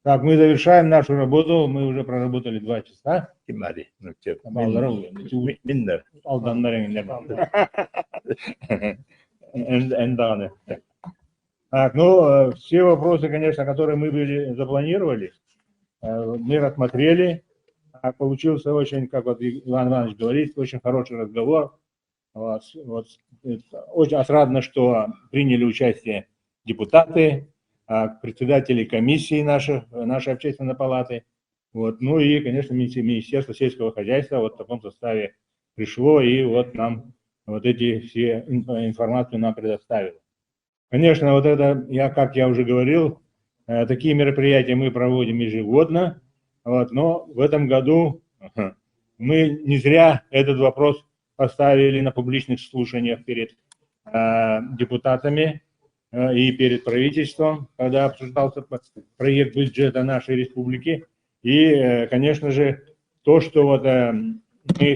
Так, мы завершаем нашу работу. Мы уже проработали 2 часа. Кимари, ну че, Миндер. Так, ну, все вопросы, конечно, которые мы были запланировали, мы рассмотрели. Получился очень, как вот Иван Иванович говорит, очень хороший разговор. Очень отрадно, что приняли участие депутаты, председатели комиссии нашей общественной палаты. Ну и, конечно, Министерство сельского хозяйства вот в таком составе пришло и вот нам вот эти все информацию нам предоставило. Конечно, вот это, как я уже говорил, такие мероприятия мы проводим ежегодно, но в этом году мы не зря этот вопрос поставили на публичных слушаниях перед депутатами и перед правительством, когда обсуждался проект бюджета нашей республики. И, конечно же, то, что вот мы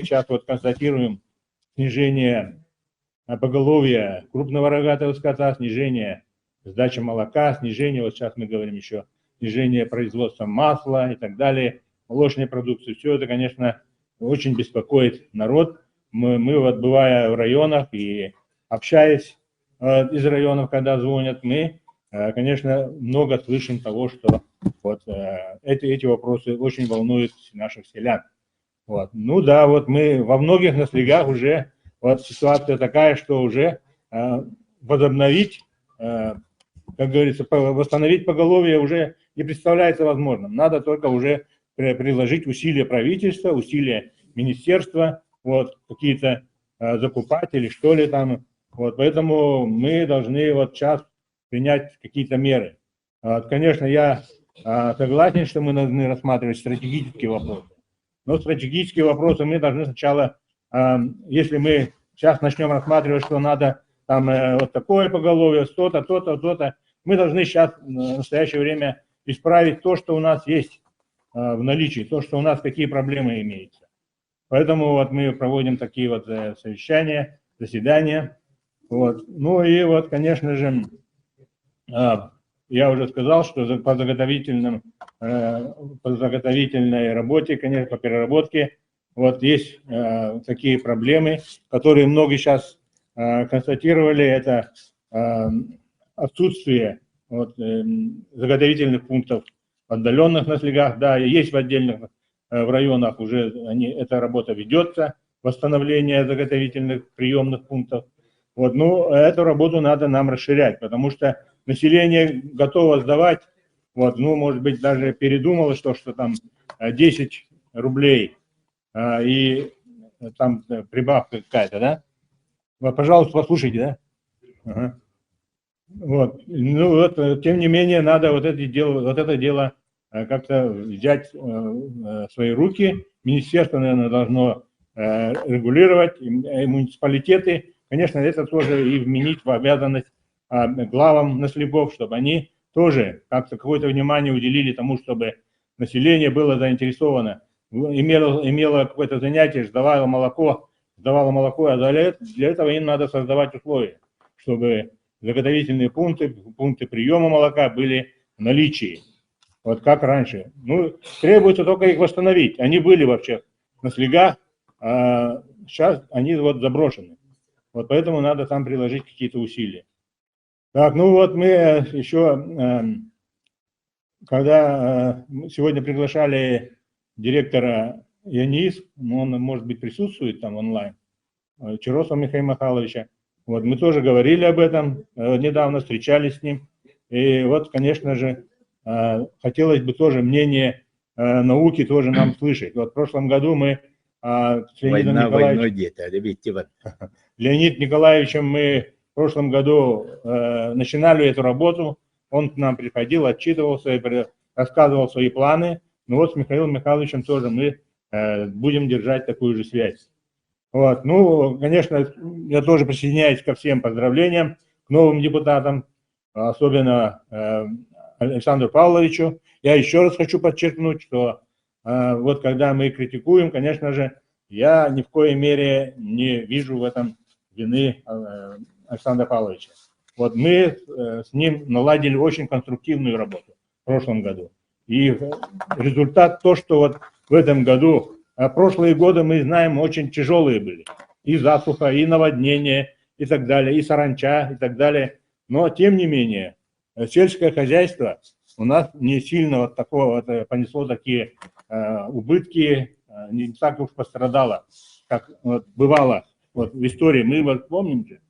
сейчас вот констатируем снижение поголовья крупного рогатого скота, снижение сдачи молока, снижение, вот сейчас мы говорим еще, снижение производства масла и так далее, молочной продукции. Все это, конечно, очень беспокоит народ. Мы вот, бывая в районах и общаясь из районов, когда звонят, мы, конечно, много слышим того, что вот эти вопросы очень волнуют наших селян. Ну да, вот мы во многих наследях уже, вот ситуация такая, что уже возобновить, как говорится, восстановить поголовье уже не представляется возможным. Надо только уже приложить усилия правительства, усилия министерства, вот, какие-то закупатели, что ли там. Вот, поэтому мы должны вот сейчас принять какие-то меры. Конечно, я согласен, что мы должны рассматривать стратегические вопросы. Но стратегические вопросы мы должны сначала, если мы сейчас начнем рассматривать, что надо там вот такое поголовье, то-то, то-то, то-то, мы должны сейчас в настоящее время исправить то, что у нас есть в наличии, то, что у нас какие проблемы имеются. Поэтому вот мы проводим такие вот совещания, заседания. Ну и вот, конечно же, я уже сказал, что по заготовительной работе, конечно, по переработке, вот есть такие проблемы, которые многие сейчас констатировали, это отсутствие заготовительных пунктов в отдаленных наследях, да, есть в отдельных в районах уже эта работа ведется, восстановление заготовительных приемных пунктов. Ну, эту работу надо нам расширять, потому что население готово сдавать, ну, может быть, даже передумало, что там 10 рублей и там прибавка какая-то, да? Пожалуйста, послушайте, да? Ага. Ну, тем не менее, надо вот это дело как-то взять в свои руки. Министерство, наверное, должно регулировать, и муниципалитеты, конечно, это тоже и вменить в обязанность главам наследков, чтобы они тоже как-то какое-то внимание уделили тому, чтобы население было заинтересовано, имело какое-то занятие, сдавало молоко, а для этого им надо создавать условия, чтобы заготовительные пункты приема молока были в наличии, вот как раньше. Ну, требуется только их восстановить. Они были вообще на слегах, а сейчас они вот заброшены. Вот поэтому надо там приложить какие-то усилия. Так, ну вот мы еще, когда сегодня приглашали директора ЯНИС, он, может быть, присутствует там онлайн, Чиросова Михаила Михайловича. Вот мы тоже говорили об этом, недавно встречались с ним. И вот, конечно же, хотелось бы тоже мнение науки тоже нам слышать. Вот в прошлом году мы с Леонидом Николаевичем, Леонид Николаевичем мы в прошлом году начинали эту работу. Он к нам приходил, отчитывался, рассказывал свои планы. Ну вот с Михаилом Михайловичем тоже мы будем держать такую же связь. Ну, конечно, я тоже присоединяюсь ко всем поздравлениям к новым депутатам, особенно Александру Павловичу. Я еще раз хочу подчеркнуть, что вот когда мы критикуем, конечно же, я ни в коей мере не вижу в этом вины Александра Павловича. Вот мы с ним наладили очень конструктивную работу в прошлом году. И результат то, что вот в этом году, а прошлые годы мы знаем очень тяжелые были. И засуха, и наводнение, и так далее, и саранча, и так далее. Но тем не менее, сельское хозяйство у нас не сильно вот такого вот понесло такие убытки, не так уж пострадало, как вот бывало вот в истории. Мы вот помните,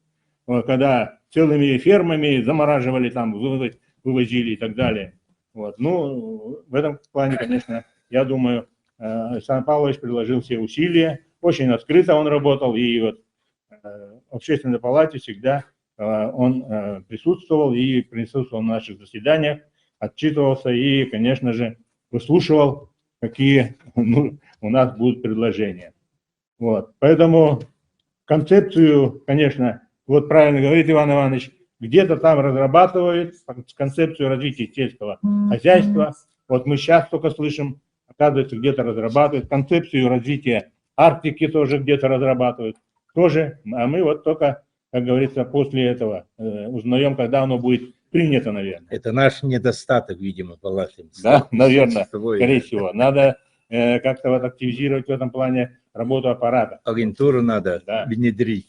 вот, когда целыми фермами замораживали, там, вывозили и так далее. Вот. Ну, в этом плане, конечно, я думаю, Александр Павлович приложил все усилия, очень открыто он работал, и вот в общественной палате всегда он присутствовал и присутствовал на наших заседаниях, отчитывался и, конечно же, выслушивал, какие у нас будут предложения. Вот. Поэтому концепцию, конечно, вот правильно говорит Иван Иванович, где-то там разрабатывают концепцию развития сельского хозяйства. Вот мы сейчас только слышим, оказывается, где-то разрабатывают концепцию развития Арктики, тоже где-то разрабатывают. Тоже, а мы вот только, как говорится, после этого узнаем, когда оно будет принято, наверное. Это наш недостаток, видимо, по вашим. Да, наверное, скорее всего. Надо как-то вот активизировать в этом плане работу аппарата. Агентуру надо внедрить.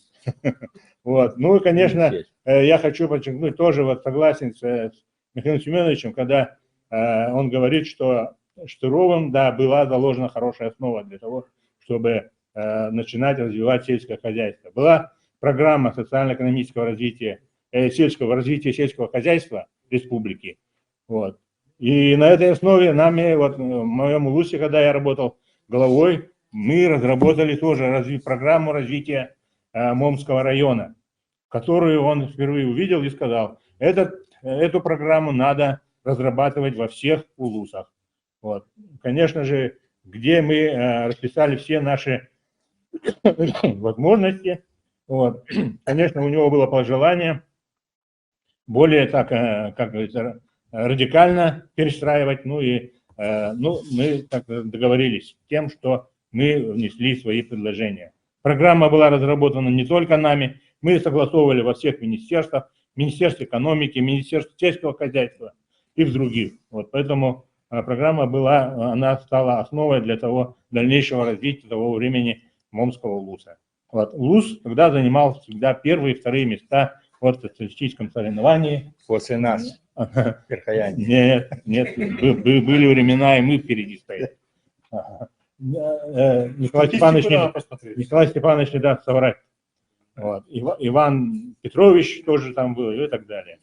Вот. Ну и, конечно, я хочу подчеркнуть, тоже вот согласен с Михаилом Семеновичем, когда он говорит, что Штыровым, да, была заложена хорошая основа для того, чтобы начинать развивать сельское хозяйство. Была программа социально-экономического развития, сельского хозяйства республики. Вот. И на этой основе нами, вот в моем УЛУСе, когда я работал главой, мы разработали тоже программу развития Момского района, которую он впервые увидел и сказал, эту программу надо разрабатывать во всех УЛУСах. Вот. Конечно же, где мы расписали все наши возможности, вот. Конечно, у него было пожелание более так, как говорится, радикально перестраивать, ну и мы так договорились с тем, что мы внесли свои предложения. Программа была разработана не только нами, мы согласовывали во всех министерствах, Министерстве экономики, Министерстве сельского хозяйства и в других. Вот, поэтому программа была, она стала основой для того дальнейшего развития того времени Момского УЛУСа. Вот, УЛУС тогда занимал всегда первые и вторые места в социалистическом соревновании. После нас, Верхояне. Нет, были времена, и мы впереди стояли. Николай Степанович не даст соврать. Вот. Иван Петрович тоже там был и так далее.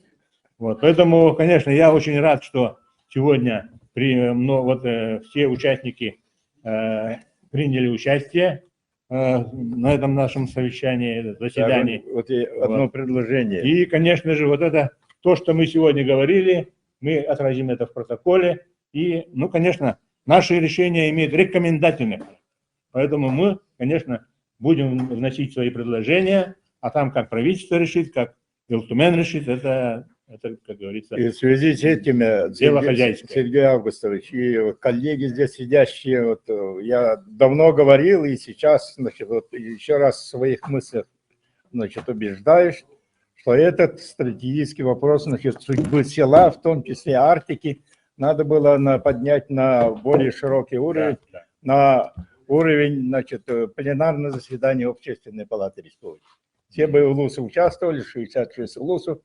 Вот. Поэтому, конечно, я очень рад, что сегодня все участники приняли участие на этом нашем совещании, заседании. Вот одно предложение. И, конечно же, вот это то, что мы сегодня говорили, мы отразим это в протоколе. И, ну, конечно, наши решения имеют рекомендательный характер. Поэтому мы, конечно, будем вносить свои предложения, а там как правительство решит, как Илтумен решит, это, как говорится, и в связи с этим, дело хозяйское. Сергей Августович и коллеги здесь сидящие, вот, я давно говорил и сейчас, значит, вот, еще раз в своих мыслях, значит, убеждаешь, что этот стратегический вопрос, значит, судьбы села, в том числе Арктики, надо было поднять на более широкий уровень, на уровень, значит, пленарного заседания Общественной палаты республики. Все бы УЛУСы участвовали, 66 УЛУСов,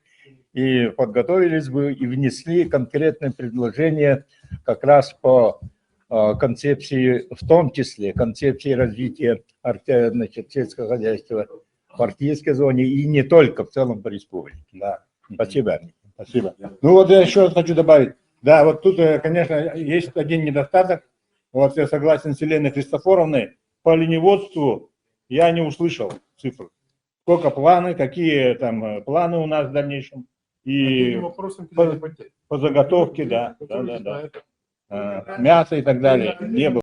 и подготовились бы и внесли конкретное предложение как раз по концепции, в том числе концепции развития, значит, сельского хозяйства в арктической зоне и не только, в целом по республике. Да. Спасибо. Спасибо. Ну вот я еще хочу добавить. Да, вот тут, конечно, есть один недостаток. Вот я согласен с Еленой Христофоровной. По оленеводству я не услышал цифр. Сколько планы, какие там планы у нас в дальнейшем. И по заготовке, да. Мясо и так далее. Не было.